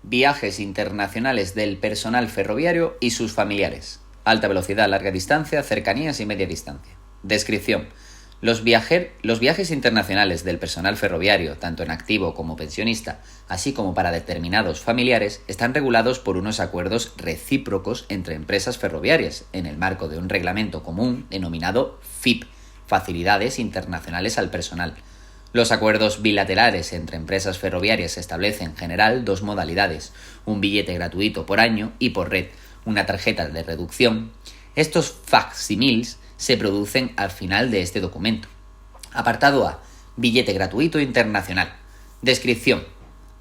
Viajes internacionales del personal ferroviario y sus familiares. Alta velocidad, larga distancia, cercanías y media distancia. Descripción. Los viajes internacionales del personal ferroviario, tanto en activo como pensionista, así como para determinados familiares, están regulados por unos acuerdos recíprocos entre empresas ferroviarias, en el marco de un reglamento común denominado FIP, Facilidades Internacionales al Personal. Los acuerdos bilaterales entre empresas ferroviarias establecen en general dos modalidades: un billete gratuito por año y por red, una tarjeta de reducción. Estos facsímiles se producen al final de este documento. Apartado A. Billete gratuito internacional. Descripción.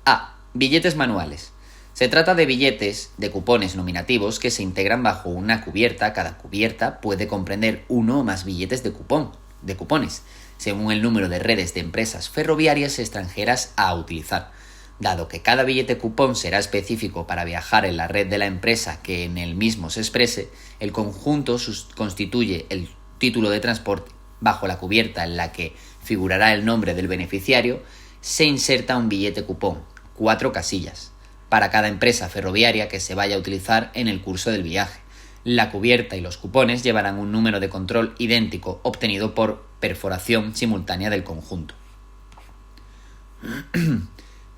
A. Billetes manuales. Se trata de billetes de cupones nominativos que se integran bajo una cubierta. Cada cubierta puede comprender uno o más billetes de cupones, según el número de redes de empresas ferroviarias extranjeras a utilizar. Dado que cada billete cupón será específico para viajar en la red de la empresa que en el mismo se exprese, el conjunto constituye el título de transporte. Bajo la cubierta en la que figurará el nombre del beneficiario, se inserta un billete cupón, 4 casillas, para cada empresa ferroviaria que se vaya a utilizar en el curso del viaje. La cubierta y los cupones llevarán un número de control idéntico obtenido por perforación simultánea del conjunto.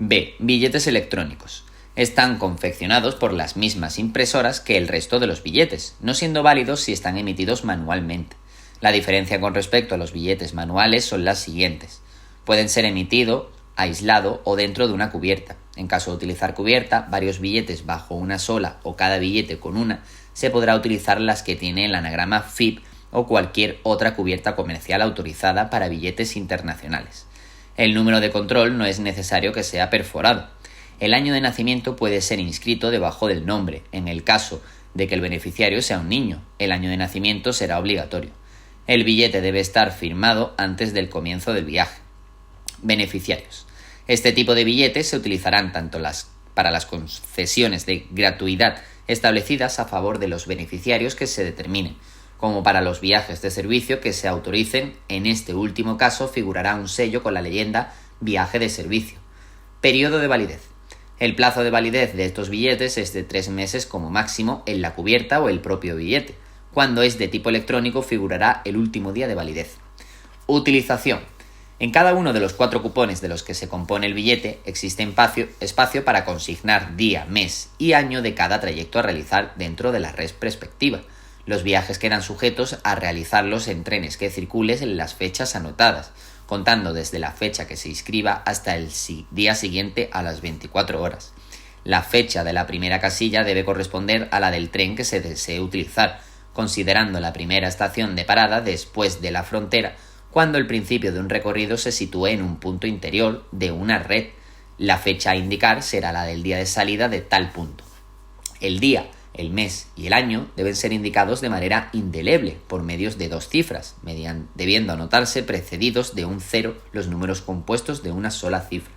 B. Billetes electrónicos. Están confeccionados por las mismas impresoras que el resto de los billetes, no siendo válidos si están emitidos manualmente. La diferencia con respecto a los billetes manuales son las siguientes. Pueden ser emitidos aislado o dentro de una cubierta. En caso de utilizar cubierta, varios billetes bajo una sola o cada billete con una, se podrá utilizar las que tiene el anagrama FIP o cualquier otra cubierta comercial autorizada para billetes internacionales. El número de control no es necesario que sea perforado. El año de nacimiento puede ser inscrito debajo del nombre. En el caso de que el beneficiario sea un niño, el año de nacimiento será obligatorio. El billete debe estar firmado antes del comienzo del viaje. Beneficiarios. Este tipo de billetes se utilizarán tanto para las concesiones de gratuidad establecidas a favor de los beneficiarios que se determinen, como para los viajes de servicio que se autoricen. En este último caso figurará un sello con la leyenda «Viaje de servicio». Periodo de validez. El plazo de validez de estos billetes es de 3 meses como máximo en la cubierta o el propio billete. Cuando es de tipo electrónico figurará el último día de validez. Utilización. En cada uno de los 4 cupones de los que se compone el billete existe espacio para consignar día, mes y año de cada trayecto a realizar dentro de la red respectiva. Los viajes quedan sujetos a realizarlos en trenes que circulen en las fechas anotadas, contando desde la fecha que se inscriba hasta el día siguiente a las 24 horas. La fecha de la primera casilla debe corresponder a la del tren que se desee utilizar, considerando la primera estación de parada después de la frontera, cuando el principio de un recorrido se sitúe en un punto interior de una red. La fecha a indicar será la del día de salida de tal punto. El día, el mes y el año deben ser indicados de manera indeleble por medios de 2 cifras, debiendo anotarse precedidos de un 0 los números compuestos de una sola cifra.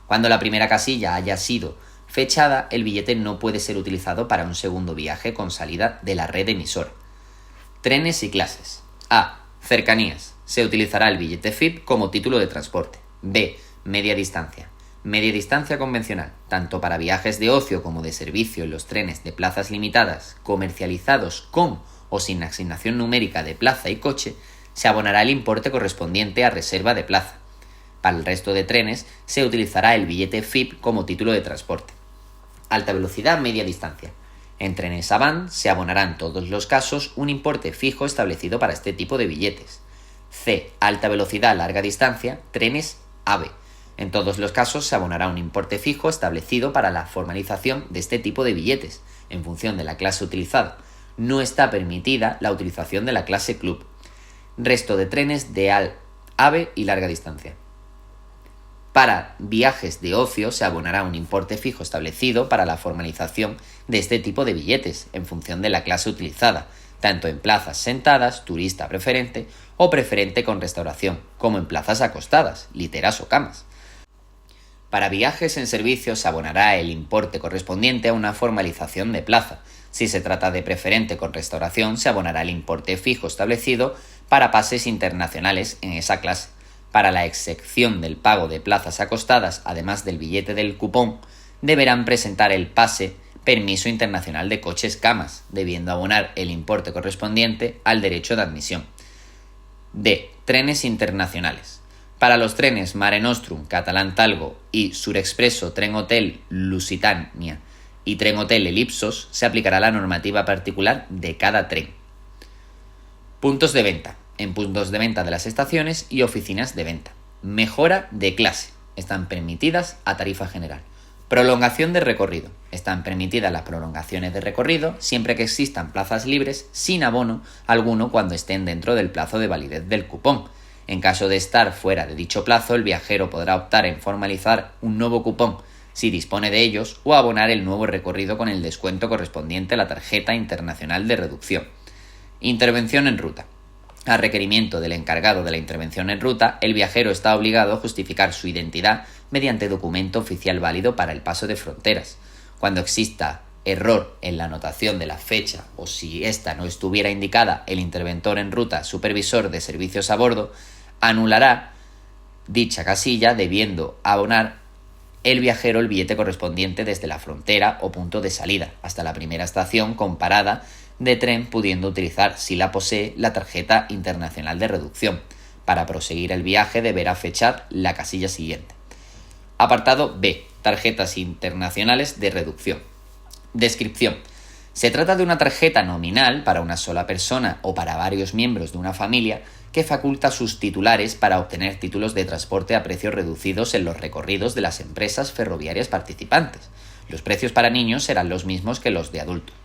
Cuando la primera casilla haya sido fechada, el billete no puede ser utilizado para un segundo viaje con salida de la red emisora. Trenes y clases. A. Cercanías. Se utilizará el billete FIP como título de transporte. B. Media distancia. Media distancia convencional, tanto para viajes de ocio como de servicio en los trenes de plazas limitadas, comercializados con o sin asignación numérica de plaza y coche, se abonará el importe correspondiente a reserva de plaza. Para el resto de trenes se utilizará el billete FIP como título de transporte. Alta velocidad, media distancia. En trenes Avant se abonará en todos los casos un importe fijo establecido para este tipo de billetes. C. Alta velocidad, larga distancia, trenes AVE. En todos los casos se abonará un importe fijo establecido para la formalización de este tipo de billetes, en función de la clase utilizada. No está permitida la utilización de la clase Club. Resto de trenes de AVE y larga distancia. Para viajes de ocio se abonará un importe fijo establecido para la formalización de este tipo de billetes, en función de la clase utilizada, tanto en plazas sentadas, turista preferente o preferente con restauración, como en plazas acostadas, literas o camas. Para viajes en servicio se abonará el importe correspondiente a una formalización de plaza. Si se trata de preferente con restauración, se abonará el importe fijo establecido para pases internacionales en esa clase. Para la excepción del pago de plazas acostadas, además del billete del cupón, deberán presentar el pase Permiso Internacional de Coches Camas, debiendo abonar el importe correspondiente al derecho de admisión. D. Trenes internacionales. Para los trenes Mare Nostrum, Catalán Talgo y Surexpreso Tren Hotel Lusitania y Tren Hotel Elipsos se aplicará la normativa particular de cada tren. Puntos de venta. En puntos de venta de las estaciones y oficinas de venta. Mejora de clase. Están permitidas a tarifa general. Prolongación de recorrido. Están permitidas las prolongaciones de recorrido siempre que existan plazas libres sin abono alguno cuando estén dentro del plazo de validez del cupón. En caso de estar fuera de dicho plazo, el viajero podrá optar en formalizar un nuevo cupón si dispone de ellos o abonar el nuevo recorrido con el descuento correspondiente a la tarjeta internacional de reducción. Intervención en ruta. A requerimiento del encargado de la intervención en ruta, el viajero está obligado a justificar su identidad mediante documento oficial válido para el paso de fronteras. Cuando exista error en la anotación de la fecha o si ésta no estuviera indicada, el interventor en ruta supervisor de servicios a bordo anulará dicha casilla debiendo abonar el viajero el billete correspondiente desde la frontera o punto de salida hasta la primera estación con parada de tren, pudiendo utilizar, si la posee, la tarjeta internacional de reducción. Para proseguir el viaje deberá fechar la casilla siguiente. Apartado B. Tarjetas internacionales de reducción. Descripción. Se trata de una tarjeta nominal para una sola persona o para varios miembros de una familia que faculta a sus titulares para obtener títulos de transporte a precios reducidos en los recorridos de las empresas ferroviarias participantes. Los precios para niños serán los mismos que los de adultos.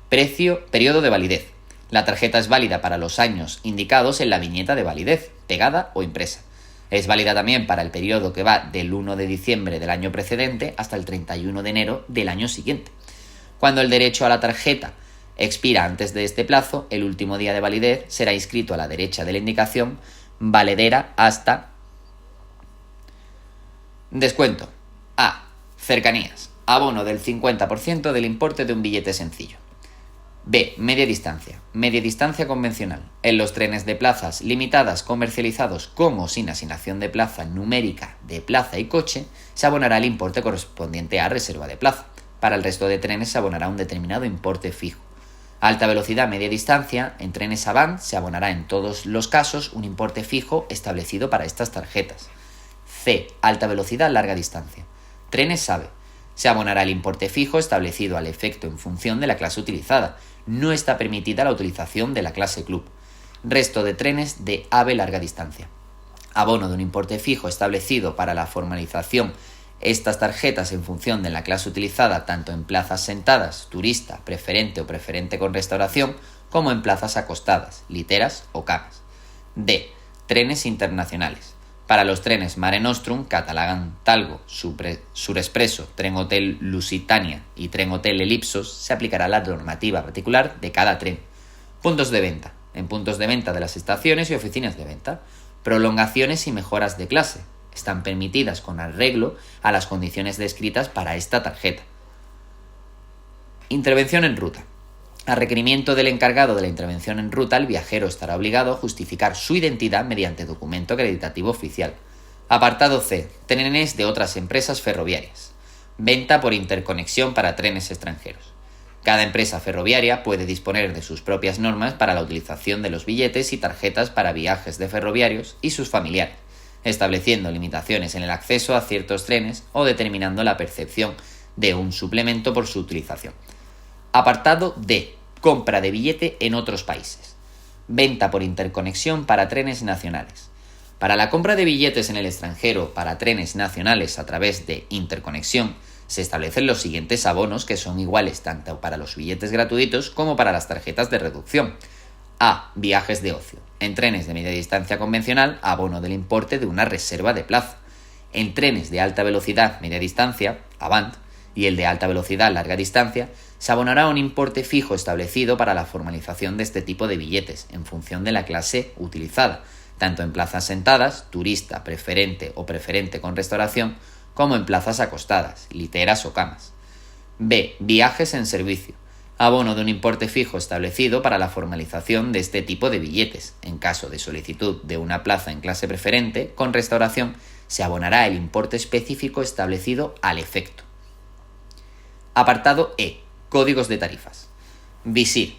Periodo de validez. La tarjeta es válida para los años indicados en la viñeta de validez, pegada o impresa. Es válida también para el periodo que va del 1 de diciembre del año precedente hasta el 31 de enero del año siguiente. Cuando el derecho a la tarjeta expira antes de este plazo, el último día de validez será inscrito a la derecha de la indicación valedera hasta descuento. A. Cercanías. Abono del 50% del importe de un billete sencillo. B. Media distancia. Media distancia convencional. En los trenes de plazas limitadas comercializados con o sin asignación de plaza numérica de plaza y coche, se abonará el importe correspondiente a reserva de plaza. Para el resto de trenes se abonará un determinado importe fijo. Alta velocidad media distancia. En trenes Avant se abonará en todos los casos un importe fijo establecido para estas tarjetas. C. Alta velocidad larga distancia. Trenes AVE. Se abonará el importe fijo establecido al efecto en función de la clase utilizada. No está permitida la utilización de la clase Club. Resto de trenes de AVE larga distancia. Abono de un importe fijo establecido para la formalización estas tarjetas en función de la clase utilizada tanto en plazas sentadas, turista, preferente o preferente con restauración, como en plazas acostadas, literas o camas. D. Trenes internacionales. Para los trenes Mare Nostrum, Catalán Talgo, Surexpreso, Tren Hotel Lusitania y Tren Hotel Elipsos se aplicará la normativa particular de cada tren. Puntos de venta. En puntos de venta de las estaciones y oficinas de venta. Prolongaciones y mejoras de clase. Están permitidas con arreglo a las condiciones descritas para esta tarjeta. Intervención en ruta. A requerimiento del encargado de la intervención en ruta, el viajero estará obligado a justificar su identidad mediante documento acreditativo oficial. Apartado C. Trenes de otras empresas ferroviarias. Venta por interconexión para trenes extranjeros. Cada empresa ferroviaria puede disponer de sus propias normas para la utilización de los billetes y tarjetas para viajes de ferroviarios y sus familiares, estableciendo limitaciones en el acceso a ciertos trenes o determinando la percepción de un suplemento por su utilización. Apartado D. Compra de billete en otros países. Venta por interconexión para trenes nacionales. Para la compra de billetes en el extranjero para trenes nacionales a través de interconexión, se establecen los siguientes abonos que son iguales tanto para los billetes gratuitos como para las tarjetas de reducción. A. Viajes de ocio. En trenes de media distancia convencional, abono del importe de una reserva de plaza. En trenes de alta velocidad media distancia, Avant, y el de alta velocidad larga distancia, se abonará un importe fijo establecido para la formalización de este tipo de billetes, en función de la clase utilizada, tanto en plazas sentadas, turista, preferente o preferente con restauración, como en plazas acostadas, literas o camas. B. Viajes en servicio. Abono de un importe fijo establecido para la formalización de este tipo de billetes. En caso de solicitud de una plaza en clase preferente con restauración, se abonará el importe específico establecido al efecto. Apartado E. Códigos de tarifas. Visir.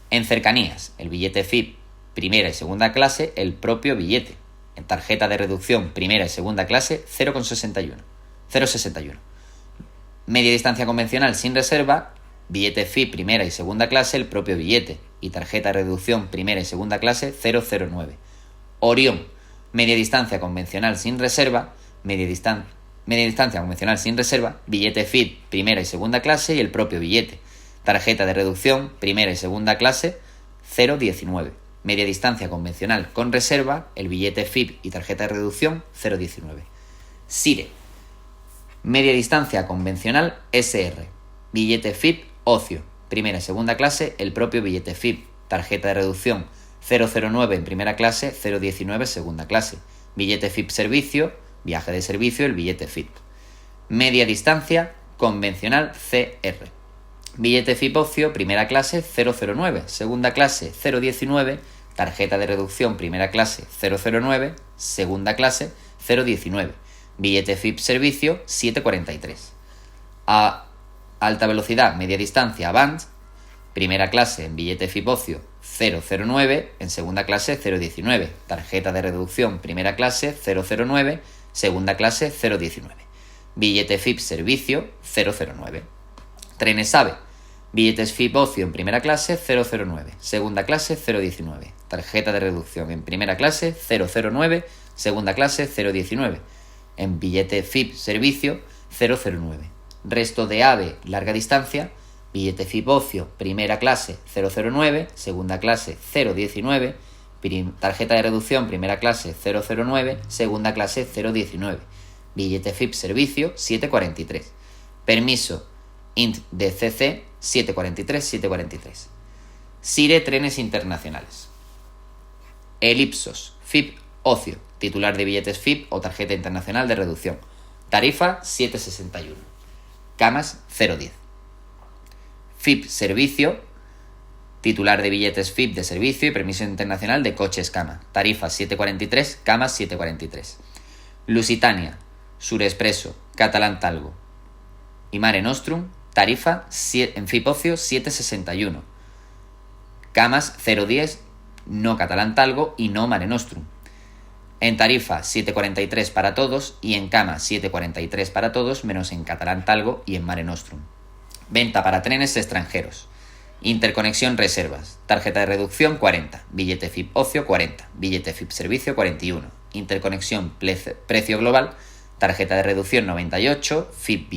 En cercanías, el billete FIB primera y segunda clase, el propio billete. En tarjeta de reducción primera y segunda clase, 0,61. Media distancia convencional sin reserva, billete FIB primera y segunda clase, el propio billete. Y tarjeta de reducción primera y segunda clase, 0,09. Orión. Media distancia convencional sin reserva, media distancia convencional sin reserva, billete FIB primera y segunda clase y el propio billete. Tarjeta de reducción primera y segunda clase, 0,19. Media distancia convencional con reserva, el billete FIB y tarjeta de reducción, 0,19. Sire. Media distancia convencional SR. Billete FIB ocio. Primera y segunda clase, el propio billete FIB. Tarjeta de reducción 0,09 en primera clase, 0,19 segunda clase. Billete FIB servicio, viaje de servicio, el billete FIB. Media distancia convencional CR. Billete FIB ocio, primera clase, 0,09. Segunda clase, 0,19. Tarjeta de reducción, primera clase, 0,09. Segunda clase, 0,19. Billete FIB servicio, 7,43. A alta velocidad, media distancia, Avant. Primera clase en billete FIB ocio, 0,09. En segunda clase, 0,19. Tarjeta de reducción, primera clase, 0,09. Segunda clase, 0,19. Billete FIB servicio, 0,09. Trenes AVE. Billetes FIB ocio en primera clase, 0,09. Segunda clase, 0,19. Tarjeta de reducción en primera clase, 0,09. Segunda clase, 0,19. En billete FIB servicio, 0,09. Resto de AVE larga distancia. Billete FIB ocio, primera clase, 0,09. Segunda clase, 0,19. Tarjeta de reducción, primera clase, 0,09. Segunda clase, 0,19. Billete FIB servicio, 7,43. Permiso INT de CC, 743. Sire trenes internacionales. Elipsos. FIB ocio. Titular de billetes FIB o tarjeta internacional de reducción. Tarifa 7,61. Camas 0,10. FIB servicio. Titular de billetes FIB de servicio y permiso internacional de coches cama. Tarifa 7,43. Camas 7,43. Lusitania. Surexpreso. Catalan Talgo y Mare Nostrum. Tarifa en FIB ocio 7,61. Camas 0,10, no Catalan Talgo y no Mare Nostrum. En tarifa 7,43 para todos y en cama 7,43 para todos menos en Catalan Talgo y en Mare Nostrum. Venta para trenes extranjeros. Interconexión reservas. Tarjeta de reducción 40. Billete FIB ocio 40. Billete FIB servicio 41. Interconexión precio global. Tarjeta de reducción 98. FIB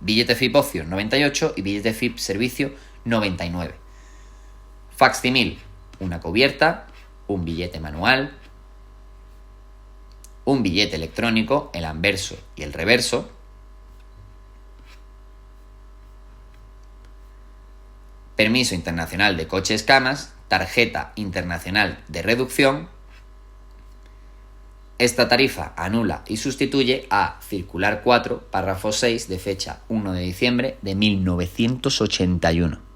billete FIB ocio 98 y billete FIB servicio 99. Facsímil, una cubierta, un billete manual, un billete electrónico, el anverso y el reverso, permiso internacional de coches camas, tarjeta internacional de reducción. Esta tarifa anula y sustituye a Circular 4, párrafo 6, de fecha 1 de diciembre de 1981.